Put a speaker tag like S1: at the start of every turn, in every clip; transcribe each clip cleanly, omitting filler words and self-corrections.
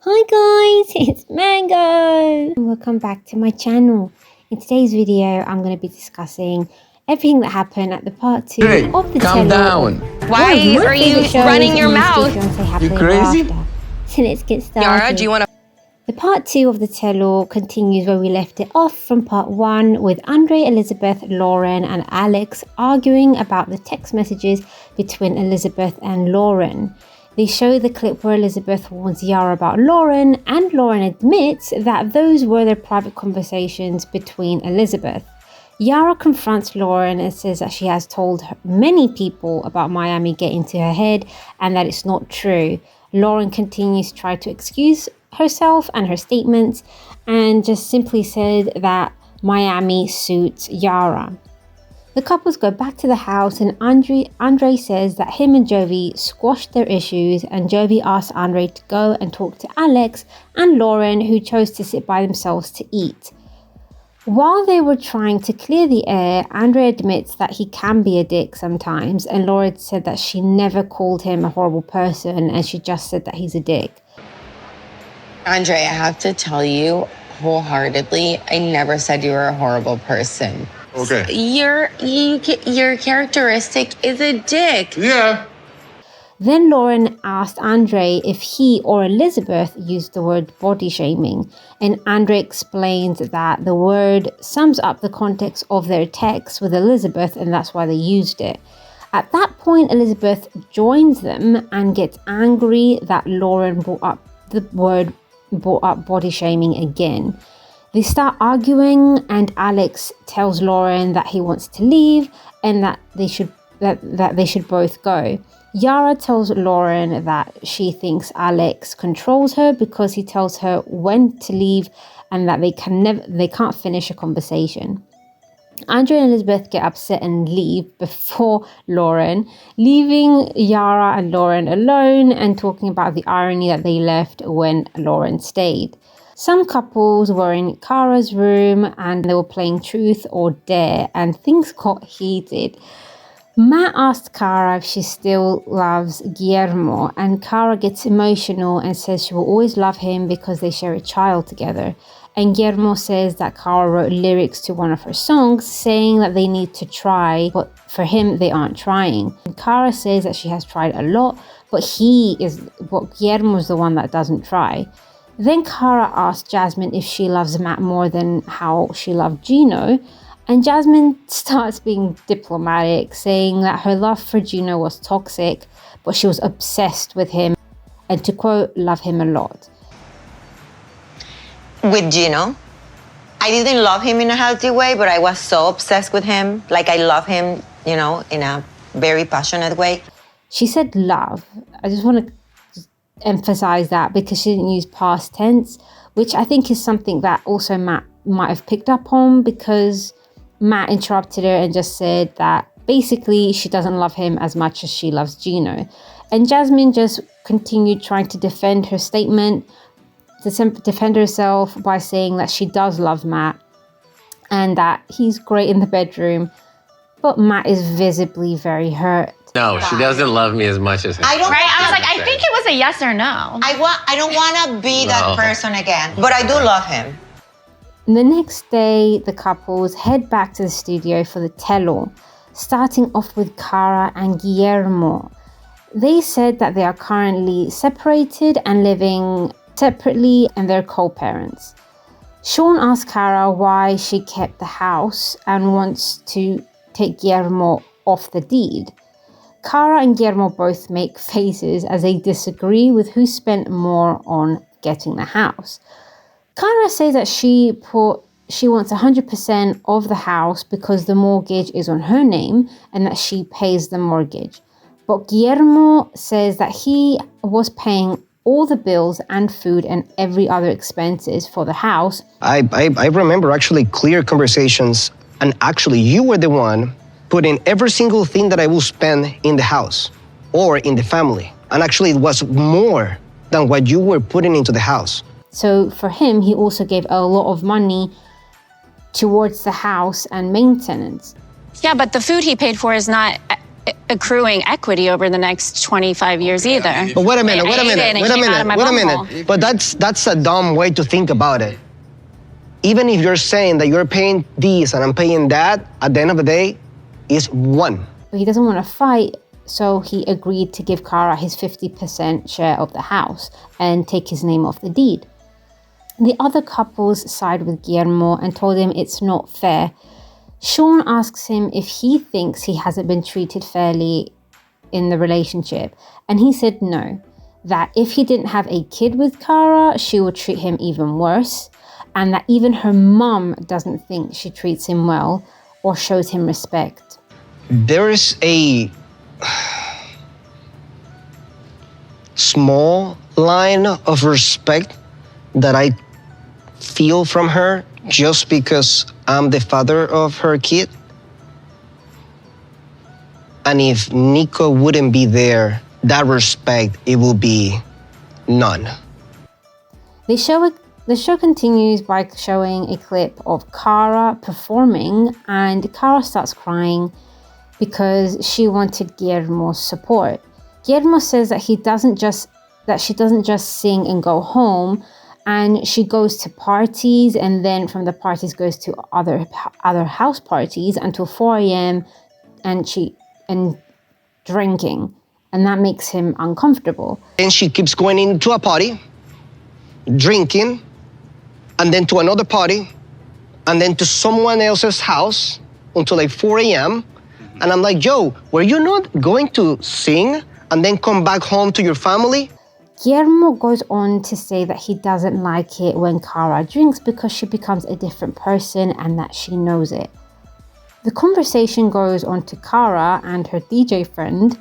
S1: Hi guys, it's Mango! Welcome back to my channel. In today's video, I'm going to be discussing everything that happened at the part 2 of the
S2: calm down.
S3: Why are you running your mouth?
S2: You crazy?
S1: So let's get started.
S3: Yara, do you want to?
S1: The part 2 of the tell-all continues where we left it off from part 1 with Andre, Elizabeth, Lauren and Alex arguing about the text messages between Elizabeth and Lauren. They show the clip where Elizabeth warns Yara about Lauren, and Lauren admits that those were their private conversations between Elizabeth. Yara confronts Lauren and says that she has told many people about Miami getting to her head and that it's not true. Lauren continues to try to excuse herself and her statements and just simply said that Miami suits Yara. The couples go back to the house and Andre says that him and Jovi squashed their issues, and Jovi asks Andre to go and talk to Alex and Lauren, who chose to sit by themselves to eat. While they were trying to clear the air, Andre admits that he can be a dick sometimes, and Lauren said that she never called him a horrible person and she just said that he's a dick.
S4: Andre, I have to tell you wholeheartedly, I never said you were a horrible person.
S2: Okay.
S4: Your characteristic is a dick.
S2: Yeah.
S1: Then Lauren asked Andre if he or Elizabeth used the word body shaming, and Andre explained that the word sums up the context of their text with Elizabeth and that's why they used it. At that point, Elizabeth joins them and gets angry that Lauren brought up body shaming again. They start arguing and Alex tells Lauren that he wants to leave and that they should both go. Yara tells Lauren that she thinks Alex controls her because he tells her when to leave and that they can't finish a conversation. Andre and Elizabeth get upset and leave before Lauren, leaving Yara and Lauren alone and talking about the irony that they left when Lauren stayed. Some couples were in Kara's room and they were playing Truth or Dare, and things got heated. Matt asked Kara if she still loves Guillermo, and Kara gets emotional and says she will always love him because they share a child together. And Guillermo says that Kara wrote lyrics to one of her songs saying that they need to try, but for him they aren't trying. And Kara says that she has tried a lot, but Guillermo is the one that doesn't try. Then Kara asks Jasmine if she loves Matt more than how she loved Gino, and Jasmine starts being diplomatic, saying that her love for Gino was toxic, but she was obsessed with him, and to quote, love him a lot.
S5: With Gino, I didn't love him in a healthy way, but I was so obsessed with him. Like I love him, in a very passionate way.
S1: She said love. I just want to emphasize that because she didn't use past tense, which I think is something that also Matt might have picked up on, because Matt interrupted her and just said that basically she doesn't love him as much as she loves Gino. And Jasmine just continued trying to defend her statement, to defend herself by saying that she does love Matt and that he's great in the bedroom, but Matt is visibly very hurt.
S2: No, she doesn't love me as much as him.
S3: I was like, I think it was a yes or no.
S5: I don't want to be that person again, but I do love him.
S1: The next day, the couples head back to the studio for the tell-all, starting off with Kara and Guillermo. They said that they are currently separated and living separately and they're co-parents. Sean asks Kara why she kept the house and wants to take Guillermo off the deed. Kara and Guillermo both make faces as they disagree with who spent more on getting the house. Kara says that she wants 100% of the house because the mortgage is on her name and that she pays the mortgage. But Guillermo says that he was paying all the bills and food and every other expenses for the house.
S6: I remember actually clear conversations, and actually you were the one putting every single thing that I will spend in the house or in the family. And actually it was more than what you were putting into the house.
S1: So for him, he also gave a lot of money towards the house and maintenance.
S3: Yeah, but the food he paid for is not
S7: accruing equity over the next 25 years either.
S6: But wait a minute. But that's a dumb way to think about it. Even if you're saying that you're paying this and I'm paying that, at the end of the day, it's one.
S1: But he doesn't want to fight, so he agreed to give Kara his 50% share of the house and take his name off the deed. The other couples side with Guillermo and told him it's not fair. Sean asks him if he thinks he hasn't been treated fairly in the relationship, and he said no, that if he didn't have a kid with Kara, she would treat him even worse, and that even her mum doesn't think she treats him well or shows him respect.
S6: There is a small line of respect that I feel from her just because I'm the father of her kid. And if Nico wouldn't be there, that respect, it will be none.
S1: The show continues by showing a clip of Kara performing, and Kara starts crying because she wanted Guillermo's support. Guillermo says that she doesn't just sing and go home, and she goes to parties, and then from the parties goes to other house parties until 4 a.m. and drinking, and that makes him uncomfortable.
S6: And she keeps going into a party, drinking, and then to another party, and then to someone else's house until like 4 a.m. And I'm like, yo, were you not going to sing and then come back home to your family?
S1: Guillermo goes on to say that he doesn't like it when Kara drinks because she becomes a different person and that she knows it. The conversation goes on to Kara and her DJ friend,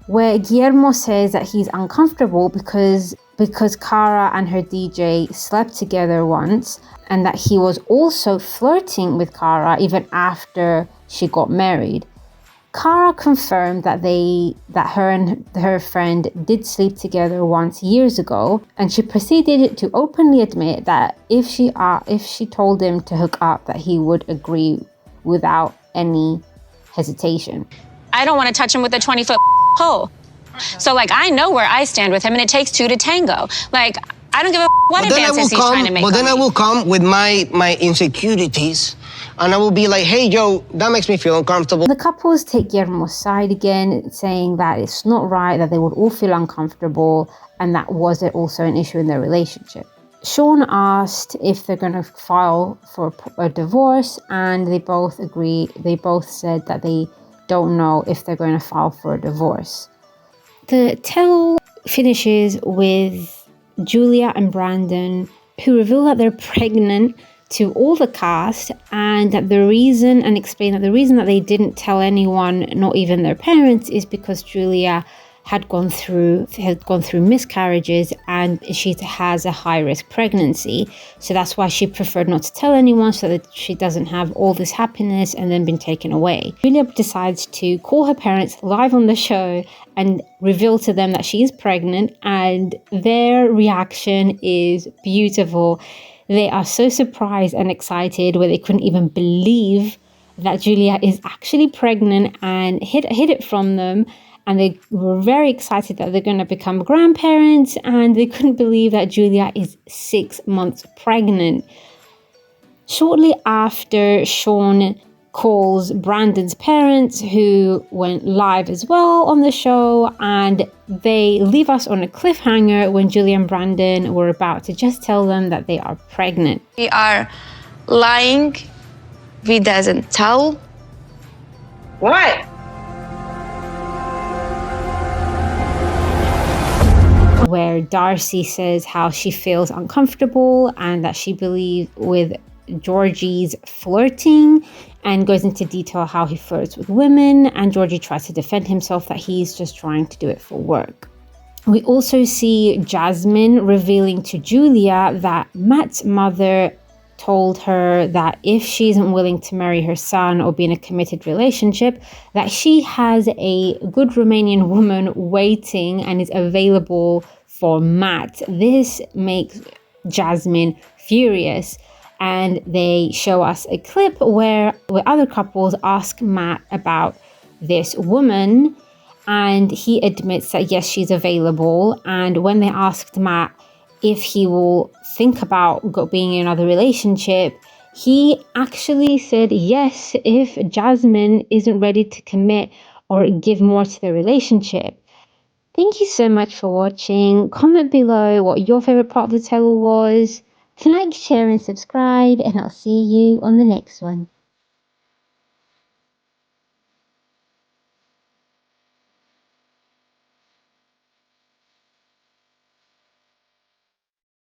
S1: where Guillermo says that he's uncomfortable because Kara and her DJ slept together once, and that he was also flirting with Kara even after she got married. Kara confirmed that her and her friend did sleep together once years ago, and she proceeded to openly admit that if she told him to hook up, that he would agree without any hesitation.
S7: I don't want to touch him with a 20-foot pole. So, like, I know where I stand with him, and it takes two to tango. Like, I don't give a what advances he's trying to make.
S6: But then I will come with my insecurities, and I will be like, hey, yo, that makes me feel uncomfortable.
S1: The couples take Guillermo's side again, saying that it's not right, that they would all feel uncomfortable, and that was also an issue in their relationship. Sean asked if they're going to file for a divorce, and they both agree. They both said that they don't know if they're going to file for a divorce. The tale finishes with Julia and Brandon, who reveal that they're pregnant to all the cast, and that explain that the reason that they didn't tell anyone, not even their parents, is because Julia had gone through miscarriages and she has a high-risk pregnancy. So that's why she preferred not to tell anyone, so that she doesn't have all this happiness and then been taken away. Julia decides to call her parents live on the show and reveal to them that she is pregnant, and their reaction is beautiful. They are so surprised and excited, where they couldn't even believe that Julia is actually pregnant, and hid it from them. And they were very excited that they're going to become grandparents, and they couldn't believe that Julia is 6 months pregnant. Shortly after, Sean calls Brandon's parents, who went live as well on the show, and they leave us on a cliffhanger when Julia and Brandon were about to just tell them that they are pregnant.
S3: We are lying. We doesn't tell.
S8: What?
S1: Where Darcy says how she feels uncomfortable and that she believes with Georgie's flirting, and goes into detail how he flirts with women, and Georgie tries to defend himself that he's just trying to do it for work. We also see Jasmine revealing to Julia that Matt's mother told her that if she isn't willing to marry her son or be in a committed relationship, that she has a good Romanian woman waiting and is available for Matt. This makes Jasmine furious, and they show us a clip where other couples ask Matt about this woman, and he admits that yes, she's available. And when they asked Matt if he will think about being in another relationship, he actually said yes if Jasmine isn't ready to commit or give more to the relationship. Thank you so much for watching. Comment below what your favorite part of the tale was. Like, share and subscribe, and I'll see you on the next one.